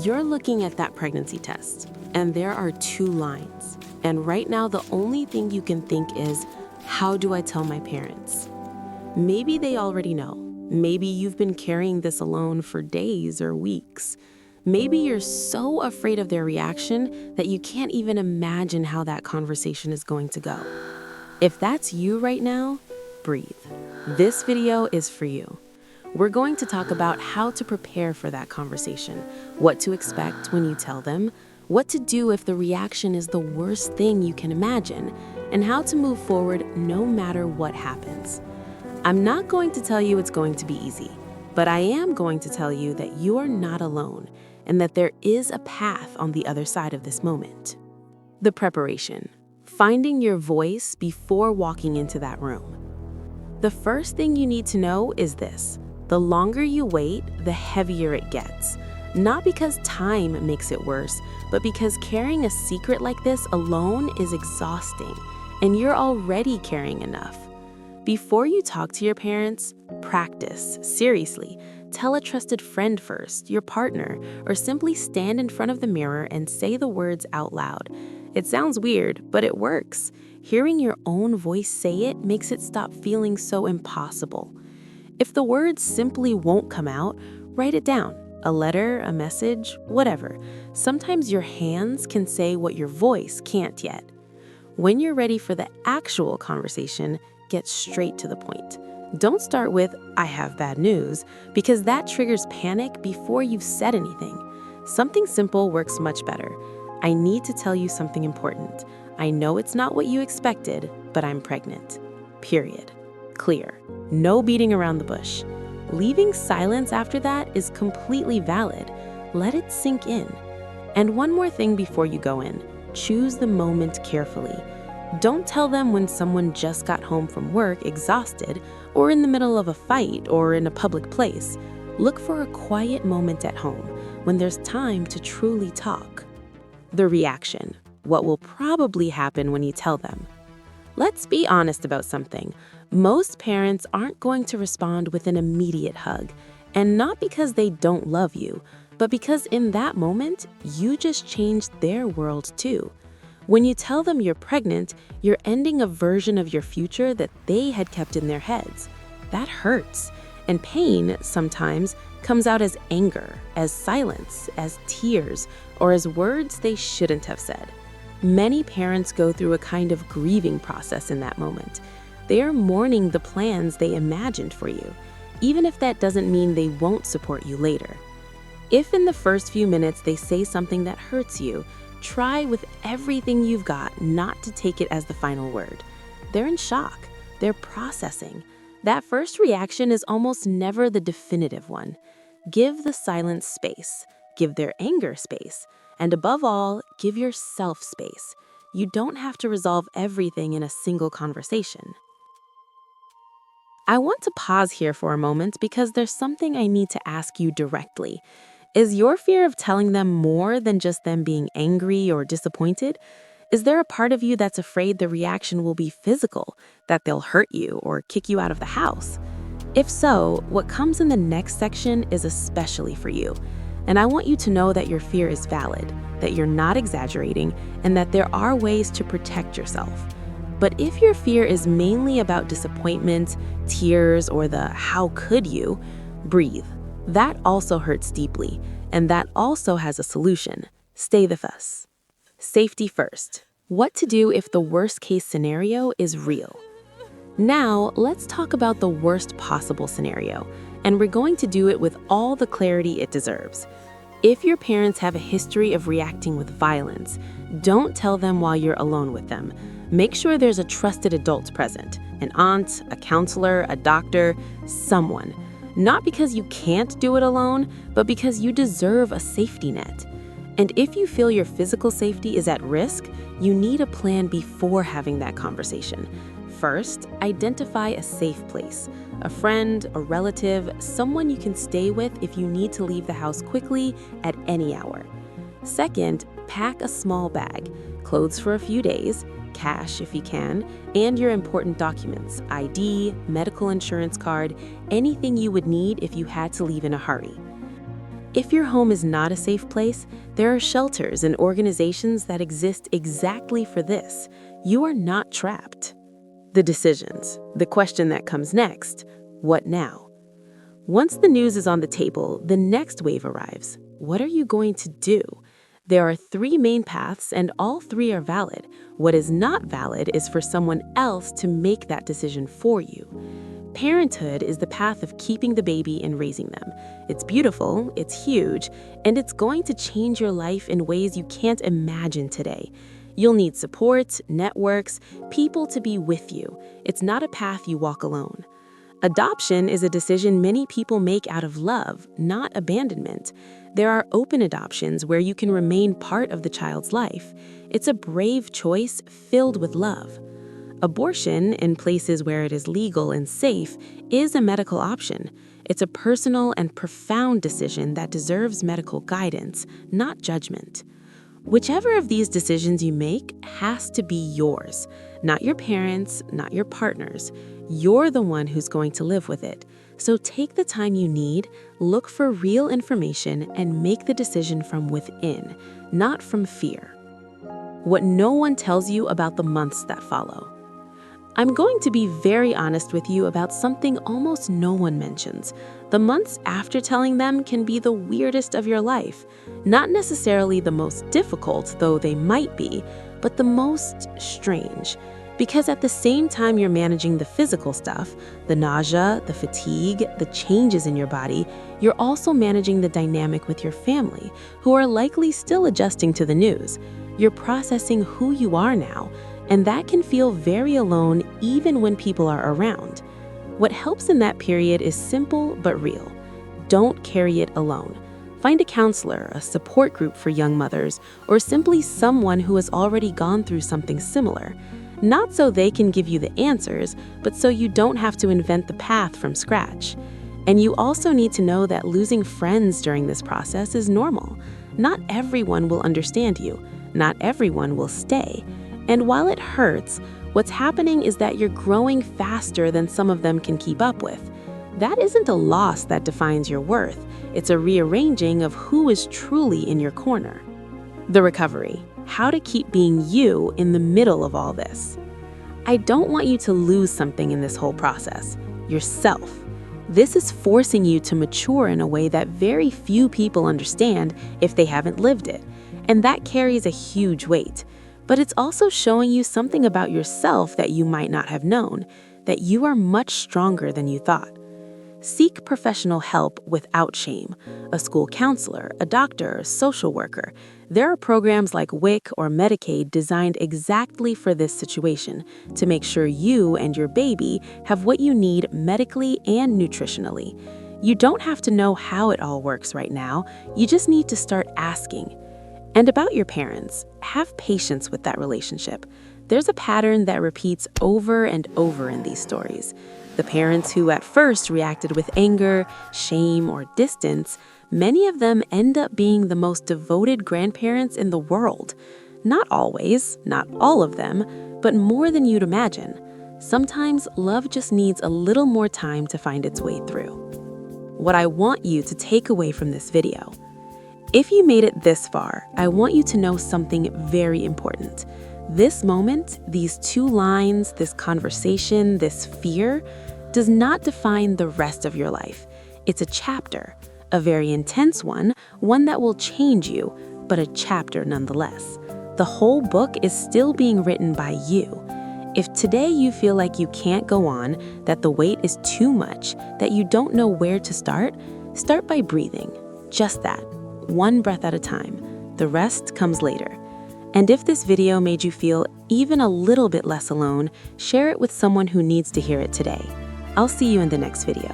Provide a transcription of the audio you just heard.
You're looking at that pregnancy test, and there are 2 lines. And right now, the only thing you can think is, how do I tell my parents? Maybe they already know. Maybe you've been carrying this alone for days or weeks. Maybe you're so afraid of their reaction that you can't even imagine how that conversation is going to go. If that's you right now, breathe. This video is for you. We're going to talk about how to prepare for that conversation, what to expect when you tell them, what to do if the reaction is the worst thing you can imagine, and how to move forward no matter what happens. I'm not going to tell you it's going to be easy, but I am going to tell you that you are not alone and that there is a path on the other side of this moment. The preparation. Finding your voice before walking into that room. The first thing you need to know is this. The longer you wait, the heavier it gets. Not because time makes it worse, but because carrying a secret like this alone is exhausting, and you're already carrying enough. Before you talk to your parents, practice, seriously. Tell a trusted friend first, your partner, or simply stand in front of the mirror and say the words out loud. It sounds weird, but it works. Hearing your own voice say it makes it stop feeling so impossible. If the words simply won't come out, write it down. A letter, a message, whatever. Sometimes your hands can say what your voice can't yet. When you're ready for the actual conversation, get straight to the point. Don't start with, "I have bad news," because that triggers panic before you've said anything. Something simple works much better. "I need to tell you something important. I know it's not what you expected, but I'm pregnant." Period. Clear. No beating around the bush. Leaving silence after that is completely valid. Let it sink in. And one more thing before you go in. Choose the moment carefully. Don't tell them when someone just got home from work exhausted, or in the middle of a fight, or in a public place. Look for a quiet moment at home, when there's time to truly talk. The reaction. What will probably happen when you tell them. Let's be honest about something. Most parents aren't going to respond with an immediate hug, and not because they don't love you, but because in that moment, you just changed their world too. When you tell them you're pregnant, you're ending a version of your future that they had kept in their heads. That hurts, and pain sometimes comes out as anger, as silence, as tears, or as words they shouldn't have said. Many parents go through a kind of grieving process in that moment. They are mourning the plans they imagined for you, even if that doesn't mean they won't support you later. If in the first few minutes they say something that hurts you, try with everything you've got not to take it as the final word. They're in shock. They're processing. That first reaction is almost never the definitive one. Give the silence space. Give their anger space. And above all, give yourself space. You don't have to resolve everything in a single conversation. I want to pause here for a moment because there's something I need to ask you directly. Is your fear of telling them more than just them being angry or disappointed? Is there a part of you that's afraid the reaction will be physical, that they'll hurt you or kick you out of the house? If so, what comes in the next section is especially for you. And I want you to know that your fear is valid, that you're not exaggerating, and that there are ways to protect yourself. But if your fear is mainly about disappointment, tears, or the "how could you," breathe. That also hurts deeply, and that also has a solution. Stay with us. Safety first. What to do if the worst-case scenario is real. Now, let's talk about the worst possible scenario, and we're going to do it with all the clarity it deserves. If your parents have a history of reacting with violence, don't tell them while you're alone with them. Make sure there's a trusted adult present, an aunt, a counselor, a doctor, someone. Not because you can't do it alone, but because you deserve a safety net. And if you feel your physical safety is at risk, you need a plan before having that conversation. First, identify a safe place. A friend, a relative, someone you can stay with if you need to leave the house quickly at any hour. Second, pack a small bag, clothes for a few days, cash if you can, and your important documents, ID, medical insurance card, anything you would need if you had to leave in a hurry. If your home is not a safe place, there are shelters and organizations that exist exactly for this. You are not trapped. The decisions. The question that comes next: what now? Once the news is on the table, the next wave arrives. What are you going to do? There are 3 main paths, and all 3 are valid. What is not valid is for someone else to make that decision for you. Parenthood is the path of keeping the baby and raising them. It's beautiful, it's huge, and it's going to change your life in ways you can't imagine today. You'll need support, networks, people to be with you. It's not a path you walk alone. Adoption is a decision many people make out of love, not abandonment. There are open adoptions where you can remain part of the child's life. It's a brave choice filled with love. Abortion, in places where it is legal and safe, is a medical option. It's a personal and profound decision that deserves medical guidance, not judgment. Whichever of these decisions you make has to be yours, not your parents', not your partner's. You're the one who's going to live with it. So take the time you need, look for real information, and make the decision from within, not from fear. What no one tells you about the months that follow. I'm going to be very honest with you about something almost no one mentions. The months after telling them can be the weirdest of your life. Not necessarily the most difficult, though they might be, but the most strange. Because at the same time you're managing the physical stuff, the nausea, the fatigue, the changes in your body, you're also managing the dynamic with your family, who are likely still adjusting to the news. You're processing who you are now, and that can feel very alone even when people are around. What helps in that period is simple but real. Don't carry it alone. Find a counselor, a support group for young mothers, or simply someone who has already gone through something similar. Not so they can give you the answers, but so you don't have to invent the path from scratch. And you also need to know that losing friends during this process is normal. Not everyone will understand you. Not everyone will stay. And while it hurts, what's happening is that you're growing faster than some of them can keep up with. That isn't a loss that defines your worth. It's a rearranging of who is truly in your corner. The recovery. How to keep being you in the middle of all this. I don't want you to lose something in this whole process. Yourself. This is forcing you to mature in a way that very few people understand if they haven't lived it. And that carries a huge weight. But it's also showing you something about yourself that you might not have known, that you are much stronger than you thought. Seek professional help without shame. A school counselor, a doctor, a social worker. There are programs like WIC or Medicaid designed exactly for this situation to make sure you and your baby have what you need medically and nutritionally. You don't have to know how it all works right now. You just need to start asking. And about your parents, have patience with that relationship. There's a pattern that repeats over and over in these stories. The parents who at first reacted with anger, shame, or distance, many of them end up being the most devoted grandparents in the world. Not always, not all of them, but more than you'd imagine. Sometimes love just needs a little more time to find its way through. What I want you to take away from this video. If you made it this far, I want you to know something very important. This moment, these 2 lines, this conversation, this fear, does not define the rest of your life. It's a chapter, a very intense one that will change you, but a chapter nonetheless. The whole book is still being written by you. If today you feel like you can't go on, that the weight is too much, that you don't know where to start by breathing. Just that, 1 breath at a time. The rest comes later. And if this video made you feel even a little bit less alone, share it with someone who needs to hear it today. I'll see you in the next video.